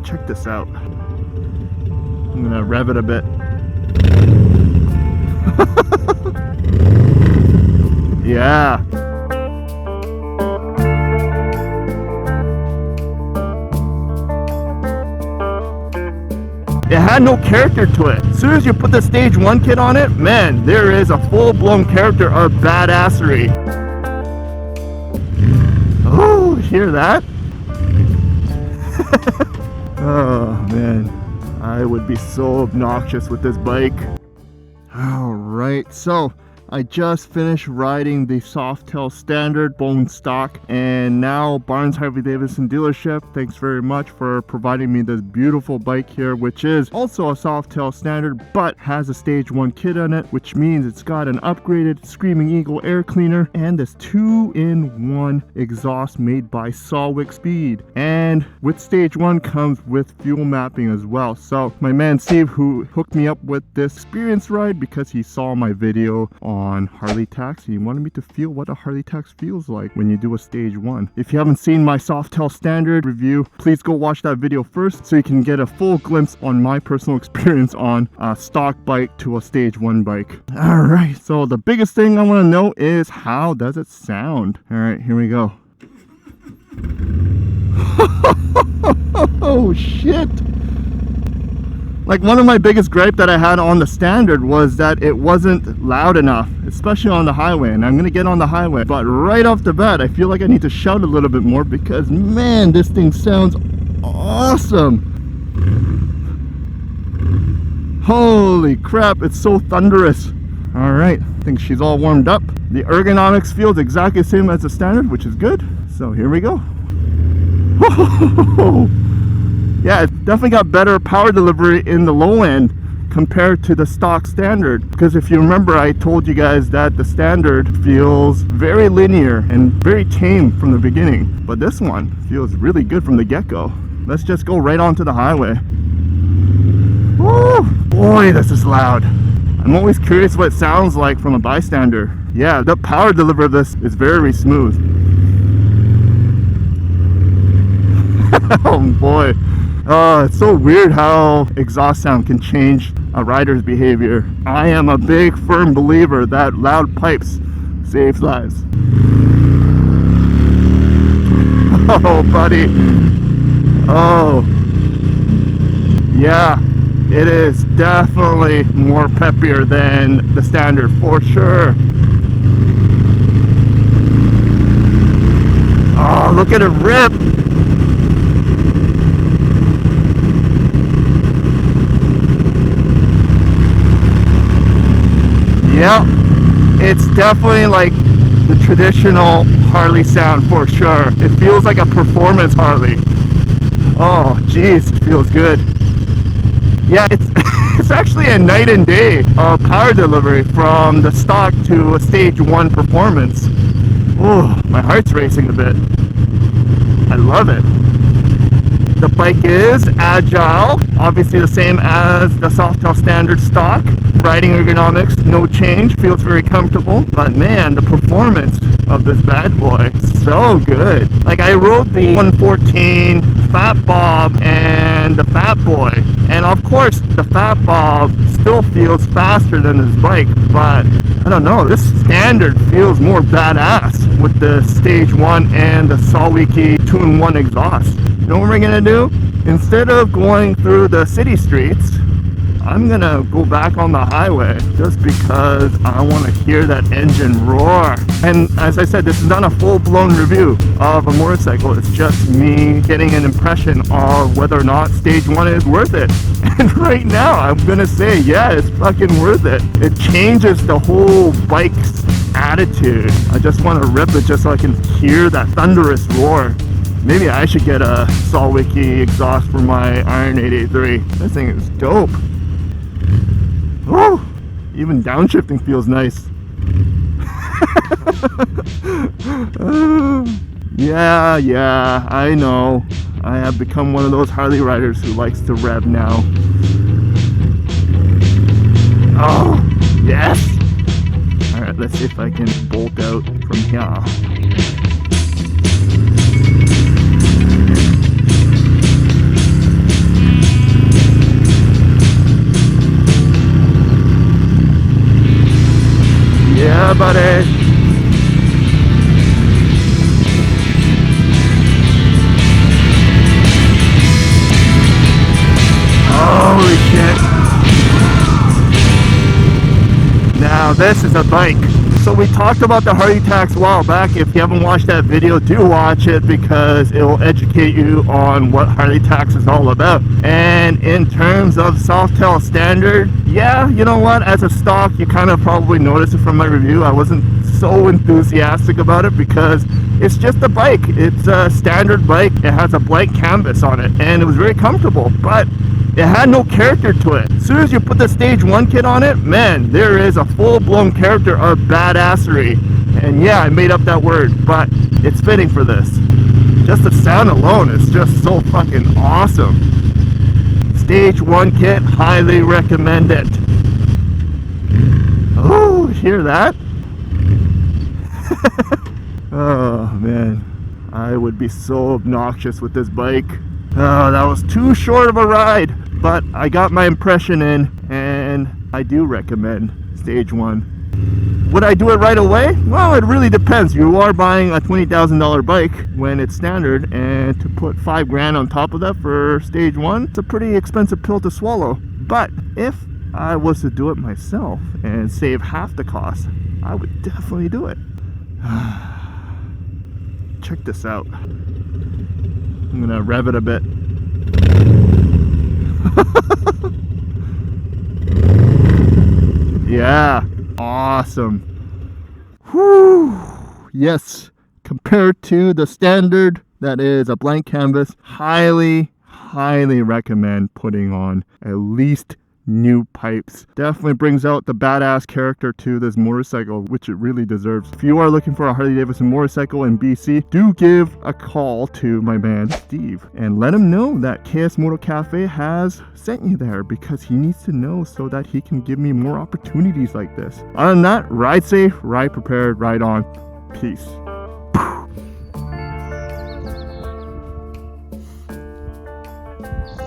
check this out. I'm gonna rev it a bit. Yeah. It had no character to it. As soon as you put the Stage 1 kit on it, man, there is a full-blown character of badassery. Oh, hear that? Oh, man. I would be so obnoxious with this bike. Alright, so I just finished riding the Softail Standard bone stock, and now Barnes Harley-Davidson dealership, thanks very much for providing me this beautiful bike here, which is also a Softail Standard but has a Stage 1 kit on it, which means it's got an upgraded Screaming Eagle air cleaner and this 2-in-1 exhaust made by Sawicki Speed. And with Stage 1 comes with fuel mapping as well. So my man Steve, who hooked me up with this experience ride because he saw my video on Harley Tax, and he wanted me to feel what a Harley Tax feels like when you do a Stage 1. If you haven't seen my Softail Standard review, please go watch that video first so you can get a full glimpse on my personal experience on a stock bike to a Stage 1 bike. Alright, so the biggest thing I want to know is how does it sound? Alright, here we go. Oh shit! Like, one of my biggest gripe that I had on the Standard was that it wasn't loud enough, especially on the highway, and I'm gonna get on the highway. But right off the bat, I feel like I need to shout a little bit more because, man, this thing sounds awesome. Holy crap, it's so thunderous. Alright, I think she's all warmed up. The ergonomics feels exactly the same as the Standard, which is good. So here we go. Yeah, it definitely got better power delivery in the low end compared to the stock Standard. Because if you remember, I told you guys that the Standard feels very linear and very tame from the beginning. But this one feels really good from the get-go. Let's just go right onto the highway. Woo! Boy, this is loud. I'm always curious what it sounds like from a bystander. Yeah, the power delivery of this is very smooth. Oh boy. It's so weird how exhaust sound can change a rider's behavior. I am a big firm believer that loud pipes save lives. Oh buddy. Oh yeah, it is definitely more peppier than the Standard for sure. Oh, look at it rip. Yeah, it's definitely like the traditional Harley sound for sure. It feels like a performance Harley. Oh geez, it feels good. Yeah, it's actually a night and day of power delivery from the stock to a Stage 1 performance. Oh, my heart's racing a bit. I love it. The bike is agile, obviously the same as the Softail Standard stock. Riding ergonomics, no change, feels very comfortable. But man, the performance of this bad boy, so good. Like, I rode the 114 Fat Bob and the Fat Boy, and of course the Fat Bob still feels faster than this bike, but I don't know, this Standard feels more badass with the Stage 1 and the Sawicki 2-in-1 exhaust. You know what we're gonna do? Instead of going through the city streets, I'm gonna go back on the highway just because I want to hear that engine roar. And as I said, this is not a full-blown review of a motorcycle. It's just me getting an impression of whether or not Stage 1 is worth it. And right now, I'm gonna say, yeah, it's fucking worth it. It changes the whole bike's attitude. I just want to rip it just so I can hear that thunderous roar. Maybe I should get a Sawicki exhaust for my Iron 883. This thing is dope. Oh, even downshifting feels nice. Yeah, I know. I have become one of those Harley riders who likes to rev now. Oh, yes! Alright, let's see if I can bolt out from here. buddy. Holy shit. Now this is a bike. So we talked about the Harley tax a while back. If you haven't watched that video, do watch it because it will educate you on what Harley tax is all about. And in terms of Softail Standard, yeah, you know what, as a stock, you kind of probably noticed it from my review. I wasn't so enthusiastic about it because it's just a bike. It's a standard bike. It has a blank canvas on it and it was very comfortable, but it had no character to it. As soon as you put the Stage 1 kit on it, man, there is a full-blown character of badassery. And yeah, I made up that word, but it's fitting for this. Just the sound alone is just so fucking awesome. Stage 1 kit, highly recommend it. Oh, hear that? Oh man, I would be so obnoxious with this bike. Oh, that was too short of a ride, but I got my impression in, and I do recommend Stage 1. Would I do it right away? Well, it really depends. You are buying a $20,000 bike when it's standard, and to put $5,000 on top of that for Stage 1, it's a pretty expensive pill to swallow. But if I was to do it myself and save half the cost, I would definitely do it. Check this out. I'm gonna rev it a bit. Yeah, awesome. Whew. Yes, compared to the standard that is a blank canvas, highly recommend putting on at least new pipes. Definitely brings out the badass character to this motorcycle, which it really deserves. If you are looking for a Harley-Davidson motorcycle in BC, do give a call to my man Steve and let him know that KS Moto Cafe has sent you there, because he needs to know so that he can give me more opportunities like this. Other than that, ride safe, ride prepared, ride on. Peace.